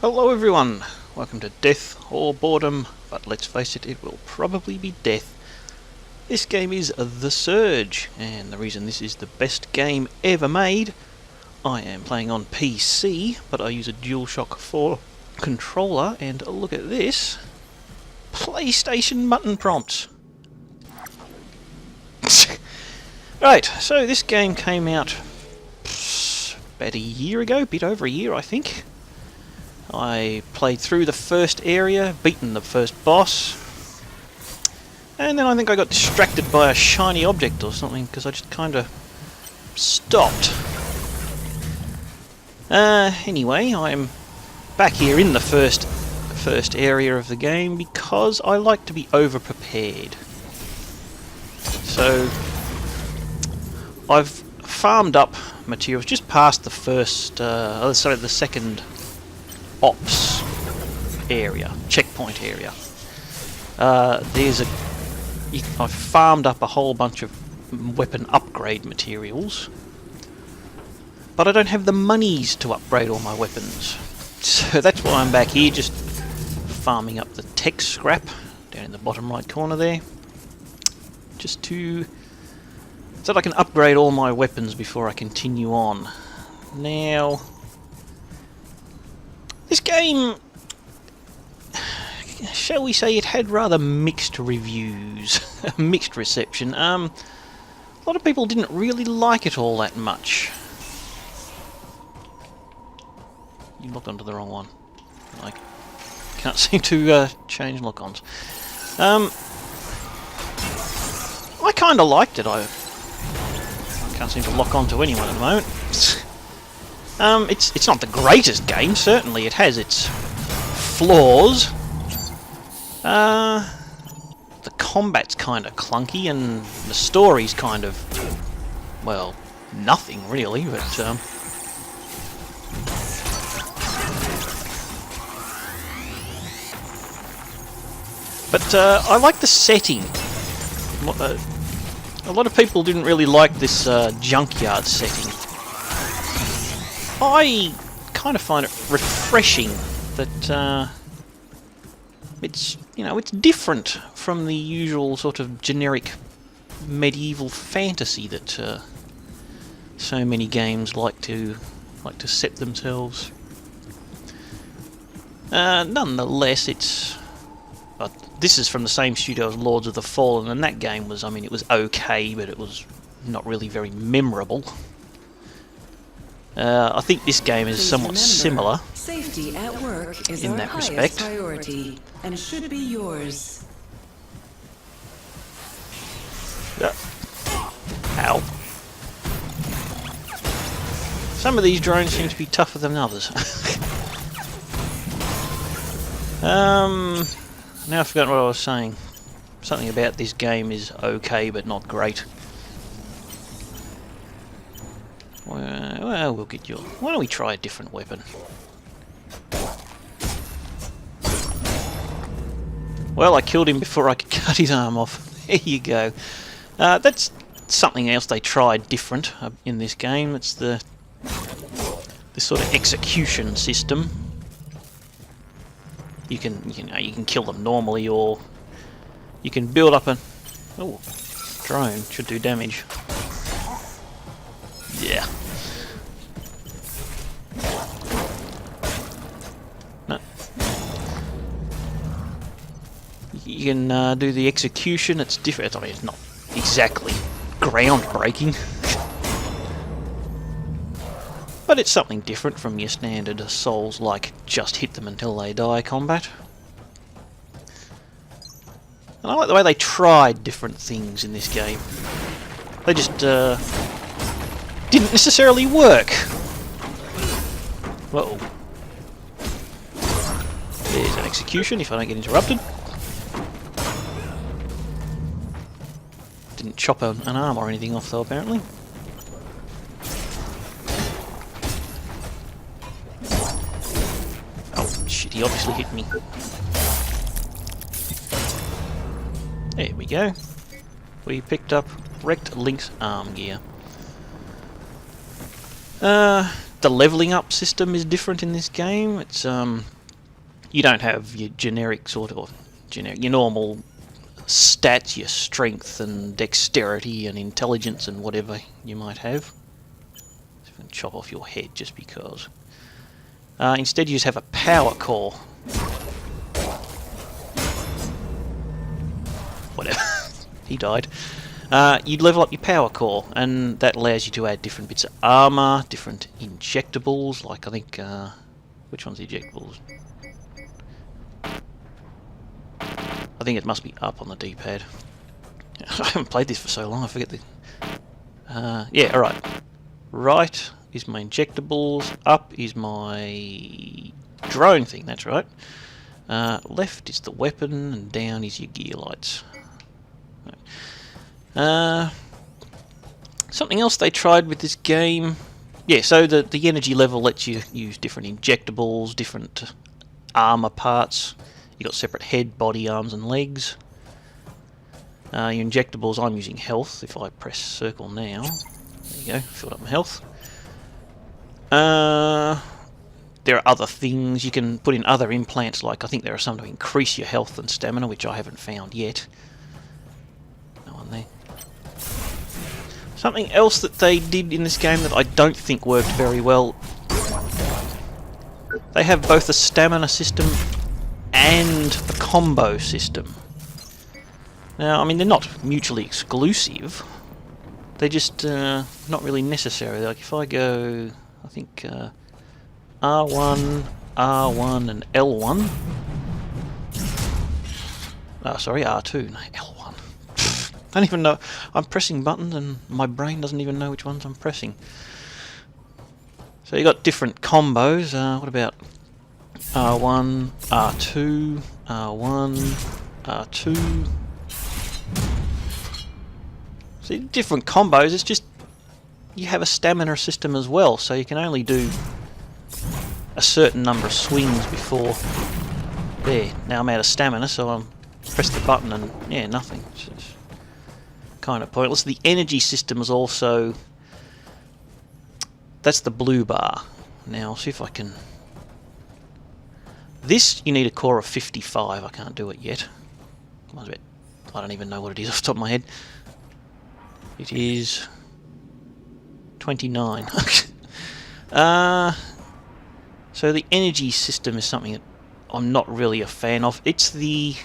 Hello everyone, welcome to Death or Boredom, but let's face it, it will probably be death. This game is The Surge, and the reason this is the best game ever made, I am playing on PC, but I use a DualShock 4 controller, and look at this, PlayStation button prompts. Right, so this game came out about a year ago, bit over a year I think. I played through the first area, beaten the first boss, and then I think I got distracted by a shiny object or something because I just kind of stopped. Anyway, I'm back here in the first area of the game because I like to be over-prepared. So I've farmed up materials just past the first, the second ops area, checkpoint area. I've farmed up a whole bunch of weapon upgrade materials, but I don't have the monies to upgrade all my weapons. So that's why I'm back here, just farming up the tech scrap down in the bottom right corner there, just so that I can upgrade all my weapons before I continue on. Now, this game, shall we say, it had rather mixed reviews, mixed reception. A lot of people didn't really like it all that much. You locked onto the wrong one. I can't seem to change lock-ons. I kind of liked it. I can't seem to lock onto anyone at the moment. It's not the greatest game, certainly it has its flaws. The combat's kind of clunky and the story's kind of, well, nothing really, but I like the setting. A lot of people didn't really like this junkyard setting. I kind of find it refreshing that it's different from the usual sort of generic medieval fantasy that so many games like to set themselves. Nonetheless, this is from the same studio as Lords of the Fallen, and that game was, it was okay, but it was not really very memorable. I think this game is somewhat similar. Safety at work is in that respect. Priority and should be yours. Ow. Some of these drones seem to be tougher than others. Now I've forgotten what I was saying. Something about this game is okay, but not great. Well, we'll get you. Why don't we try a different weapon? Well, I killed him before I could cut his arm off. There you go. That's something else they tried different in this game. It's this sort of execution system. You can kill them normally, or you can build up a drone should do damage. Yeah. No. You can do the execution. It's different. It's not exactly groundbreaking, but it's something different from your standard Souls, like just hit them until they die combat. And I like the way they tried different things in this game. They just didn't necessarily work. Whoa. There's an execution if I don't get interrupted. Didn't chop an arm or anything off though, apparently. Oh shit, he obviously hit me. There we go. We picked up wrecked Link's arm gear. the leveling up system is different in this game. It's you don't have your generic your normal stats, your strength and dexterity and intelligence and whatever you might have. So you can chop off your head just because. Instead, you just have a power core. Whatever. He died. You'd level up your power core, and that allows you to add different bits of armor, different injectables, like I think, which one's the injectables? I think it must be up on the D-pad. I haven't played this for so long, I forget the... yeah, alright. Right is my injectables, up is my drone thing, that's right. Left is the weapon, and down is your gear lights. Something else they tried with this game, yeah, so the energy level lets you use different injectables, different armor parts. You got separate head, body, arms and legs. Your injectables, I'm using health. If I press circle now, there you go, filled up my health. There are other things you can put in, other implants, like I think there are some to increase your health and stamina, which I haven't found yet. No one there. Something else that they did in this game that I don't think worked very well. They have both a stamina system and a combo system. Now, I mean, they're not mutually exclusive. They're just not really necessary. Like if I go, I think R1, R1 and L1. Oh, sorry, R2, no, L1. Don't even know. I'm pressing buttons and my brain doesn't even know which ones I'm pressing. So you got different combos. What about R1, R2, R1, R2. See, different combos, it's just you have a stamina system as well, so you can only do a certain number of swings before... There, now I'm out of stamina, so I'm press the button and, yeah, nothing. It's kind of pointless. The energy system is also... That's the blue bar. Now, I'll see if I can... This, you need a core of 55. I can't do it yet. I don't even know what it is off the top of my head. It is 29. So the energy system is something that I'm not really a fan of. It's the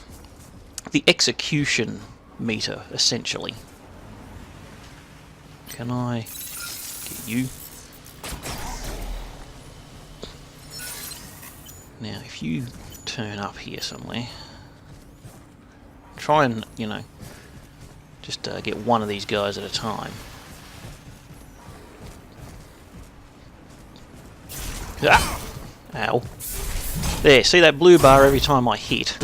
execution meter, essentially. Can I get you? Now, if you turn up here somewhere, try and, you know, just get one of these guys at a time. Ah! Ow. There, see that blue bar every time I hit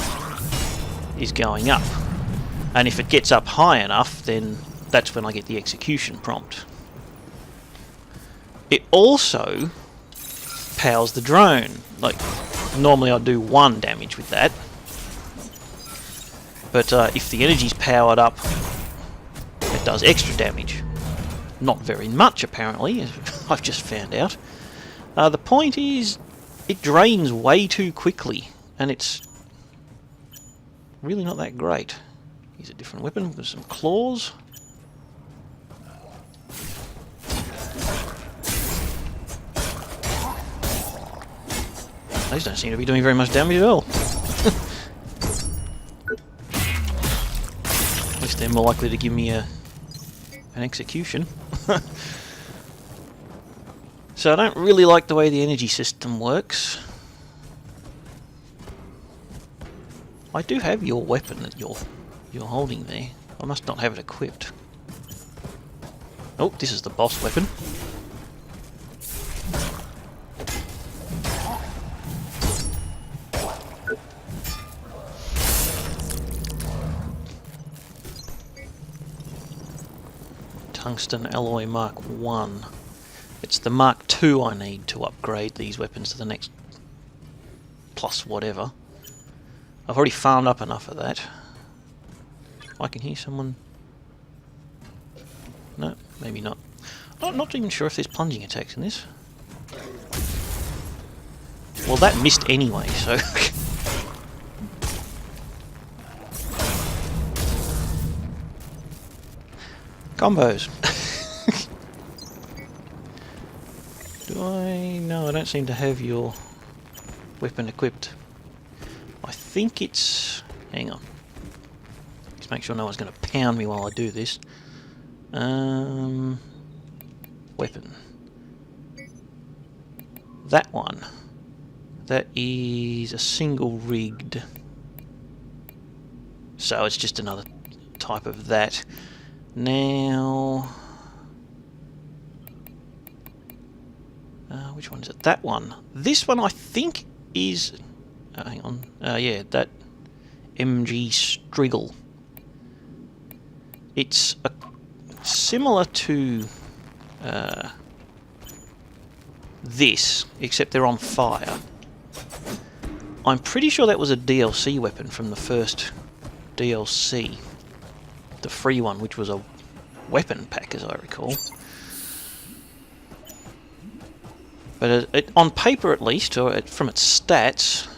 is going up. And if it gets up high enough, then that's when I get the execution prompt. It also powers the drone. Like, normally I'd do 1 damage with that. But if the energy's powered up, it does extra damage. Not very much, apparently, as I've just found out. The point is, it drains way too quickly, and it's really not that great. Here's a different weapon with some claws. Those don't seem to be doing very much damage at all. At least they're more likely to give me an execution. So I don't really like the way the energy system works. I do have your weapon that you're holding there. I must not have it equipped. Oh, this is the boss weapon. Tungsten alloy Mark 1. It's the Mark 2 I need to upgrade these weapons to the next plus whatever. I've already farmed up enough of that. I can hear someone... No, maybe not. I'm not even sure if there's plunging attacks in this. Well, that missed anyway, so... Combos. Do I... No, I don't seem to have your weapon equipped. I think it's... Hang on. Just make sure no one's going to pound me while I do this. Weapon. That one. That is a single rigged. So it's just another type of that. Now... which one is it? That one. This one I think is... hang on. Yeah, that MG Striggle. It's similar to this, except they're on fire. I'm pretty sure that was a DLC weapon from the first DLC. The free one, which was a weapon pack, as I recall. But on paper at least, or from its stats,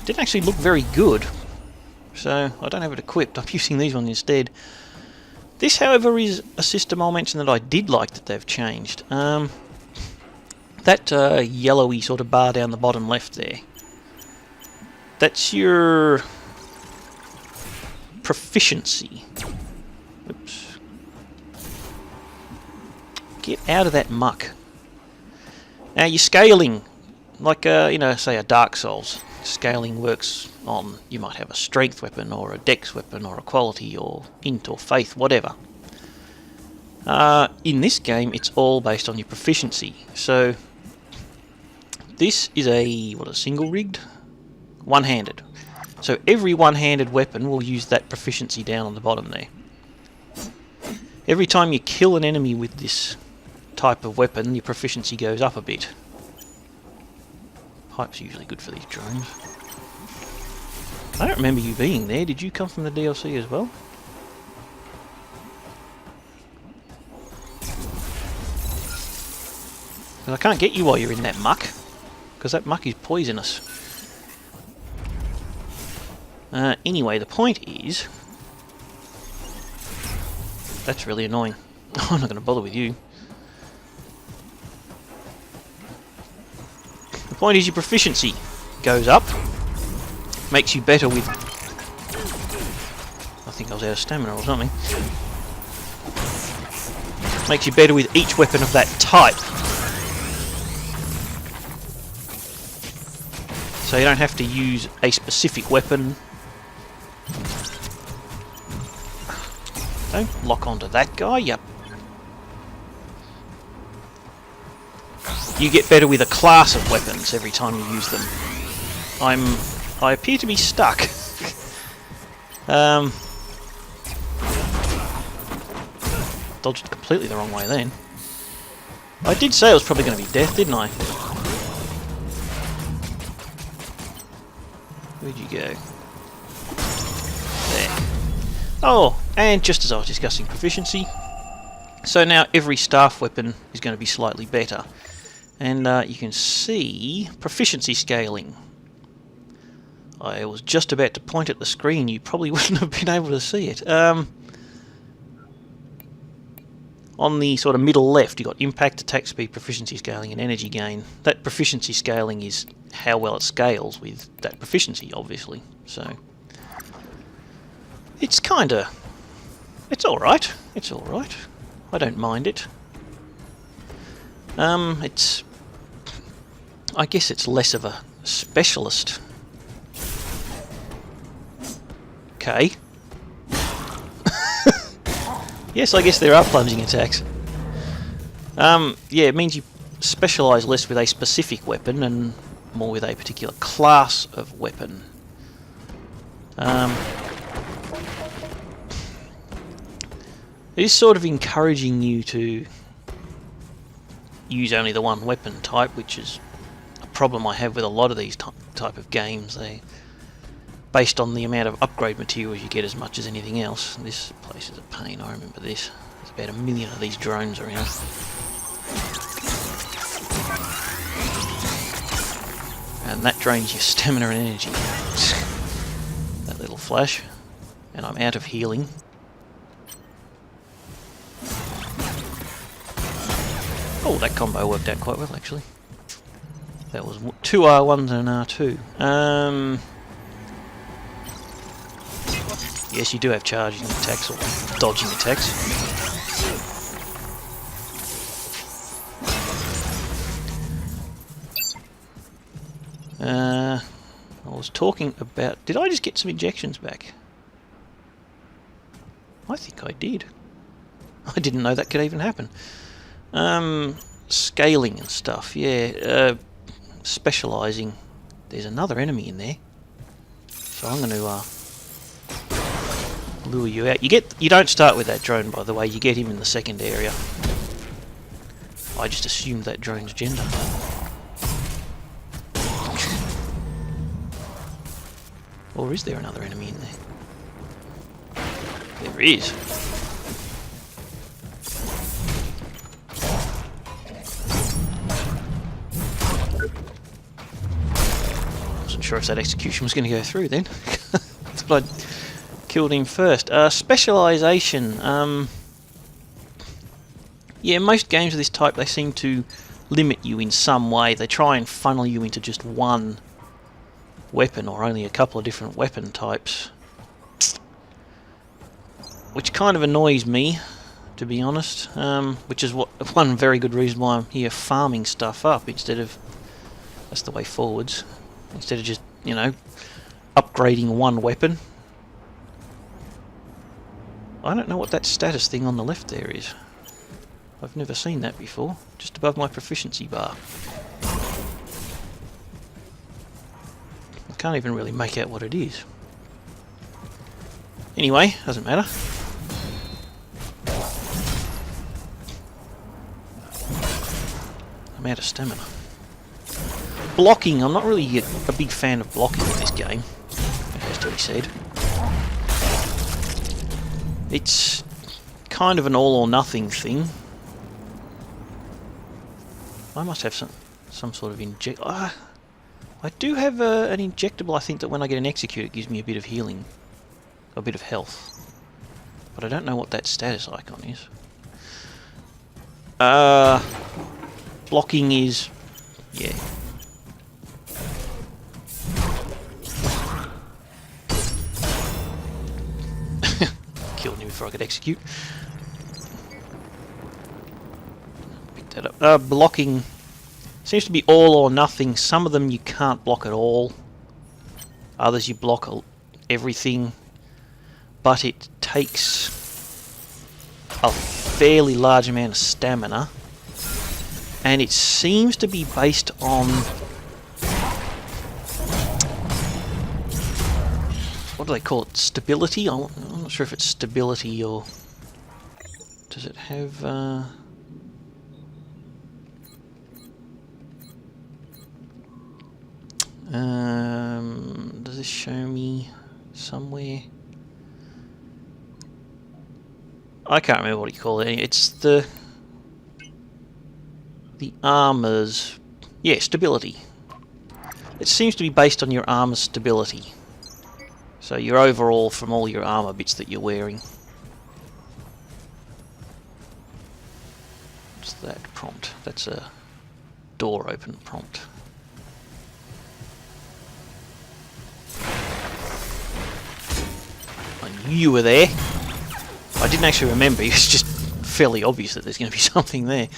it didn't actually look very good. So I don't have it equipped. I'm using these ones instead. This, however, is a system I'll mention that I did like that they've changed. That yellowy sort of bar down the bottom left there. That's your proficiency. Oops. Get out of that muck. Now you're scaling, like you know, say a Dark Souls. Scaling works on, you might have a strength weapon or a dex weapon or a quality or int or faith, whatever. In this game it's all based on your proficiency. So this is a single rigged? One-handed. So every one-handed weapon will use that proficiency down on the bottom there. Every time you kill an enemy with this type of weapon, your proficiency goes up a bit. Pipe's usually good for these drones. I don't remember you being there. Did you come from the DLC as well? Because I can't get you while you're in that muck. Because that muck is poisonous. Anyway, the point is... That's really annoying. I'm not going to bother with you. The point is your proficiency goes up, makes you better with... I think I was out of stamina or something. Makes you better with each weapon of that type. So you don't have to use a specific weapon. Don't lock onto that guy, yep. You get better with a class of weapons every time you use them. I appear to be stuck. Dodged it completely the wrong way then. I did say it was probably going to be death, didn't I? Where'd you go? There. Oh, and just as I was discussing proficiency, so now every staff weapon is going to be slightly better. And you can see proficiency scaling. I was just about to point at the screen, you probably wouldn't have been able to see it. On the sort of middle left, you've got impact, attack speed, proficiency scaling, and energy gain. That proficiency scaling is how well it scales with that proficiency, obviously. So it's kinda... it's alright. It's alright. I don't mind it. It's... I guess it's less of a specialist. Okay. Yes, I guess there are plunging attacks. Yeah, it means you specialise less with a specific weapon and more with a particular class of weapon. It is sort of encouraging you to use only the one weapon type, which is a problem I have with a lot of these type of games. They, based on the amount of upgrade materials you get as much as anything else. This place is a pain, I remember this. There's about 1 million of these drones around. And that drains your stamina and energy. That little flash. And I'm out of healing. Oh, that combo worked out quite well, actually. That was 2 R1s and an R2. Yes, you do have charging attacks, or dodging attacks. I was talking about... Did I just get some injections back? I think I did. I didn't know that could even happen. Scaling and stuff, yeah. Specialising. There's another enemy in there. So I'm going to lure you out. You don't start with that drone, by the way. You get him in the second area. I just assumed that drone's gender. Or is there another enemy in there? There is. Wasn't sure if that execution was going to go through then. Thought I'd killed him first. Specialisation. Yeah, most games of this type, they seem to limit you in some way. They try and funnel you into just one weapon or only a couple of different weapon types, which kind of annoys me, to be honest, which is one very good reason why I'm here farming stuff up instead of... That's the way forwards. Instead of just, you know, upgrading one weapon. I don't know what that status thing on the left there is. I've never seen that before. Just above my proficiency bar. I can't even really make out what it is. Anyway, doesn't matter. I'm out of stamina. Blocking, I'm not really a big fan of blocking in this game, it has to be said. It's kind of an all or nothing thing. I must have some sort of inject... I do have an injectable, I think, that when I get an execute it gives me a bit of healing. A bit of health. But I don't know what that status icon is. Blocking is... yeah. Killed him before I could execute. Pick that up. Blocking... seems to be all or nothing. Some of them you can't block at all. Others you block everything. But it takes a fairly large amount of stamina. And it seems to be based on... what do they call it? Stability? I'm not sure if it's stability or... does it have... does this show me somewhere? I can't remember what you call it. It's the armor's... yeah, stability. It seems to be based on your armor's stability. So your overall from all your armor bits that you're wearing. What's that prompt? That's a door open prompt. I knew you were there. I didn't actually remember. It's just fairly obvious that there's going to be something there.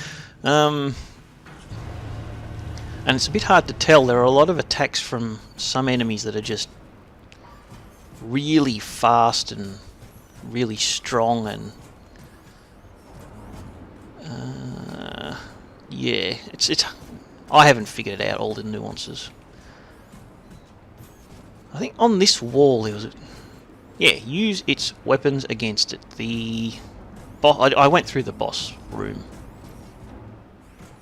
And it's a bit hard to tell. There are a lot of attacks from some enemies that are just really fast and really strong and... yeah, it's... I haven't figured out all the nuances. I think on this wall there was a... yeah, use its weapons against it. The boss... I went through the boss room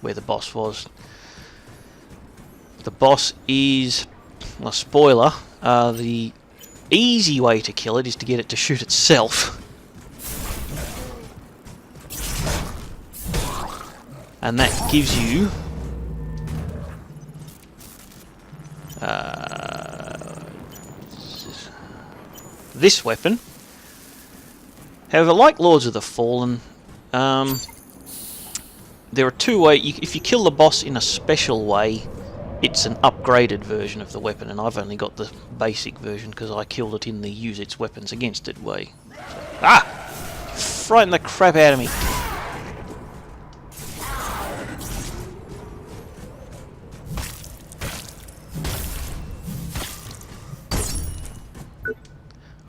where the boss was. The boss is... well, spoiler, the easy way to kill it is to get it to shoot itself. And that gives you This weapon. However, like Lords of the Fallen, there are two ways. If you kill the boss in a special way, it's an upgraded version of the weapon, and I've only got the basic version because I killed it in the use its weapons against it way. Ah! Frighten the crap out of me.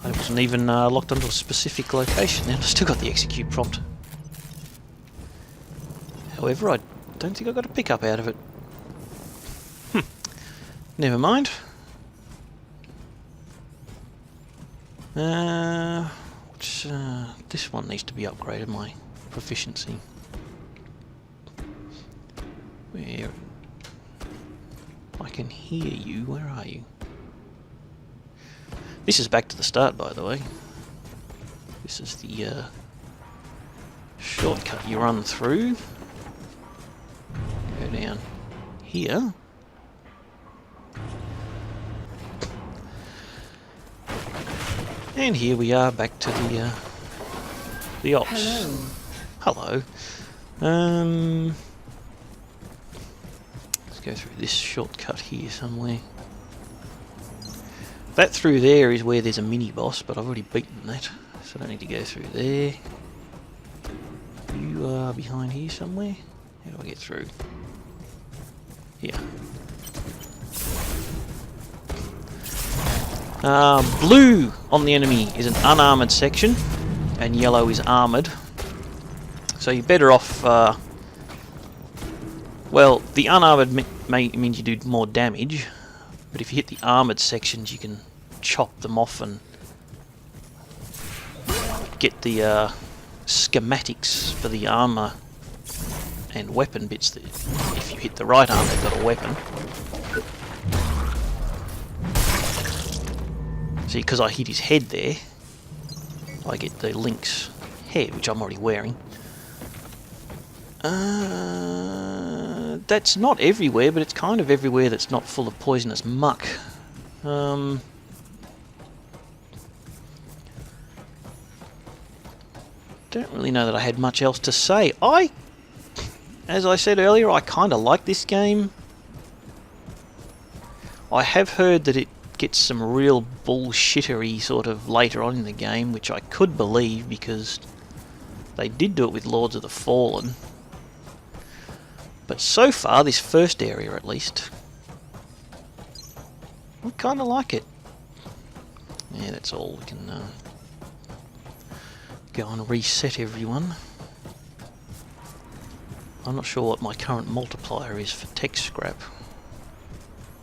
I wasn't even locked onto a specific location then. I still got the execute prompt. However, I don't think I got a pickup out of it. Never mind. This one needs to be upgraded, my proficiency. Where? I can hear you. Where are you? This is back to the start, by the way. This is the shortcut you run through. Go down here. And here we are, back to the ops. Hello. Hello. Let's go through this shortcut here somewhere. That through there is where there's a mini-boss, but I've already beaten that, so I don't need to go through there. You are behind here somewhere? How do I get through? Here. Blue on the enemy is an unarmoured section, and yellow is armoured. So you're better off... well, the unarmoured means you do more damage, but if you hit the armoured sections, you can chop them off and get the schematics for the armour and weapon bits that, if you hit the right arm, they've got a weapon. See, because I hit his head there, I get the Link's head, which I'm already wearing. That's not everywhere, but it's kind of everywhere that's not full of poisonous muck. Don't really know that I had much else to say. As I said earlier, I kind of like this game. I have heard that it gets some real bullshittery sort of later on in the game, which I could believe because they did do it with Lords of the Fallen. But so far, this first area at least, I kind of like it. Yeah, that's all. We can go and reset everyone. I'm not sure what my current multiplier is for tech scrap.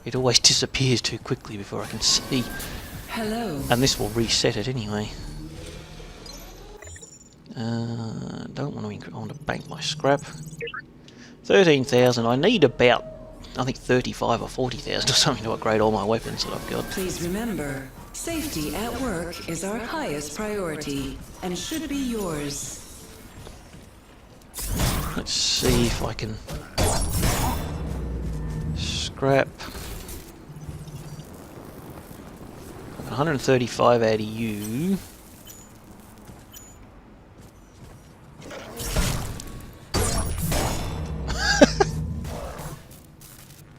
It always disappears too quickly before I can see. Hello. And this will reset it anyway. Don't want to. I want to bank my scrap. 13,000. I need about, I think, 35 or 40,000 or something to upgrade all my weapons that I've got. Please remember, safety at work is our highest priority and should be yours. Let's see if I can scrap 135 out of you.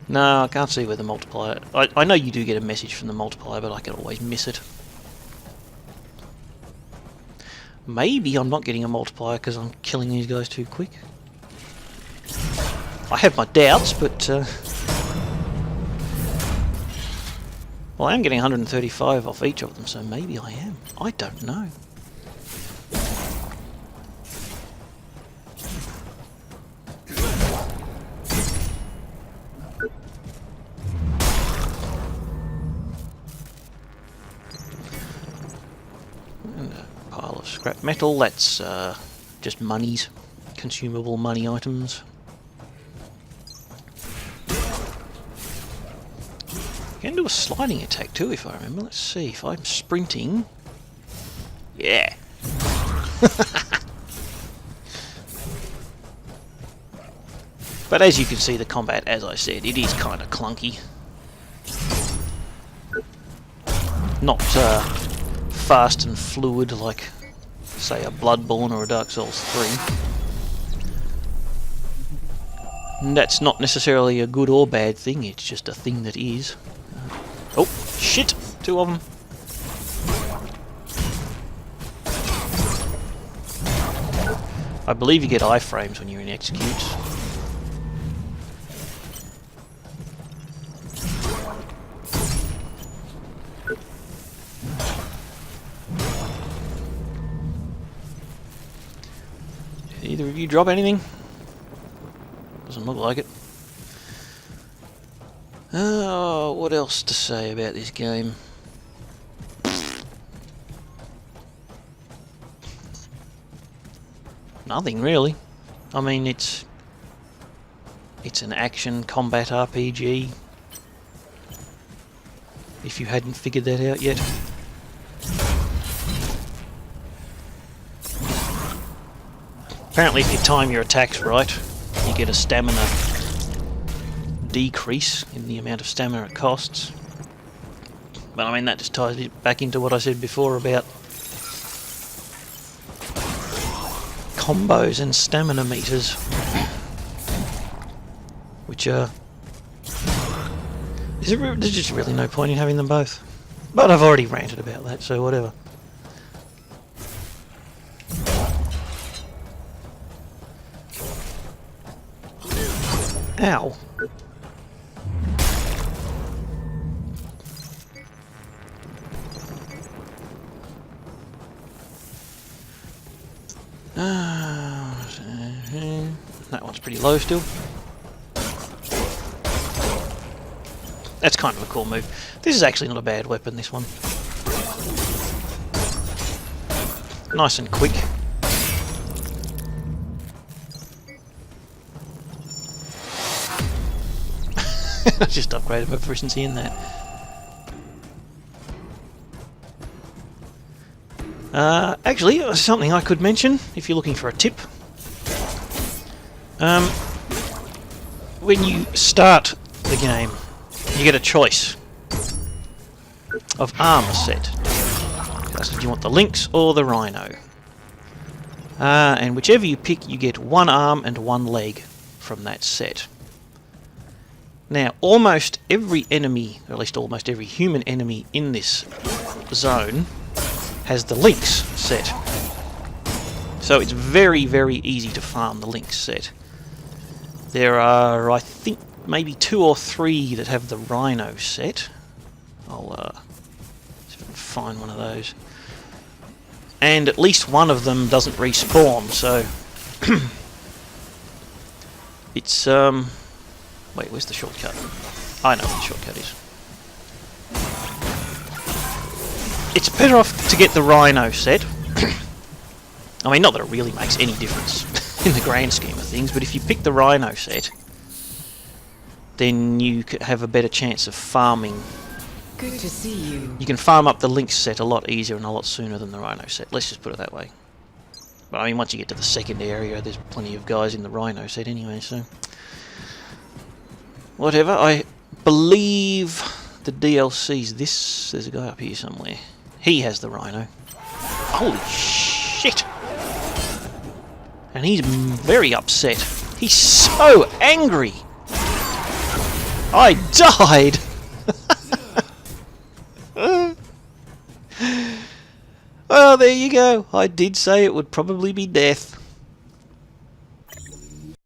No, I can't see where the multiplier... I know you do get a message from the multiplier, but I can always miss it. Maybe I'm not getting a multiplier because I'm killing these guys too quick. I have my doubts, but... well, I am getting 135 off each of them, so maybe I am. I don't know. And a pile of scrap metal, that's just monies, consumable money items. I can do a sliding attack too, if I remember. Let's see, if I'm sprinting... Yeah! But as you can see, the combat, as I said, it is kind of clunky. Not fast and fluid like, say, a Bloodborne or a Dark Souls 3. And that's not necessarily a good or bad thing, it's just a thing that is. Oh, shit! 2 of them. I believe you get iframes when you're in executes. Did either of you drop anything? Doesn't look like it. Oh, what else to say about this game? Nothing really. I mean, it's an action combat RPG. If you hadn't figured that out yet. Apparently, if you time your attacks right, you get a stamina decrease in the amount of stamina it costs. But I mean, that just ties it back into what I said before about combos and stamina meters, which are... there's just really no point in having them both. But I've already ranted about that, so whatever. Ow. That one's pretty low still. That's kind of a cool move. This is actually not a bad weapon, this one. Nice and quick. I just upgraded my proficiency in that. Actually, something I could mention, if you're looking for a tip. When you start the game, you get a choice of armor set. So do you want the Lynx or the Rhino? And whichever you pick, you get 1 arm and 1 leg from that set. Now, almost every enemy, or at least almost every human enemy in this zone, has the Lynx set. So it's very, very easy to farm the Lynx set. There are, I think, maybe 2 or 3 that have the Rhino set. I'll see if I can find one of those. And at least one of them doesn't respawn, so... it's, wait, where's the shortcut? I know what the shortcut is. It's better off to get the Rhino set. I mean, not that it really makes any difference in the grand scheme of things, but if you pick the Rhino set, then you have a better chance of farming. Good to see you. You can farm up the Lynx set a lot easier and a lot sooner than the Rhino set. Let's just put it that way. But I mean, once you get to the second area, there's plenty of guys in the Rhino set anyway, so... Whatever, I believe the DLC's this... There's a guy up here somewhere. He has the Rhino. Holy shit! And he's very upset. He's so angry! I died! Well, there you go. I did say it would probably be death.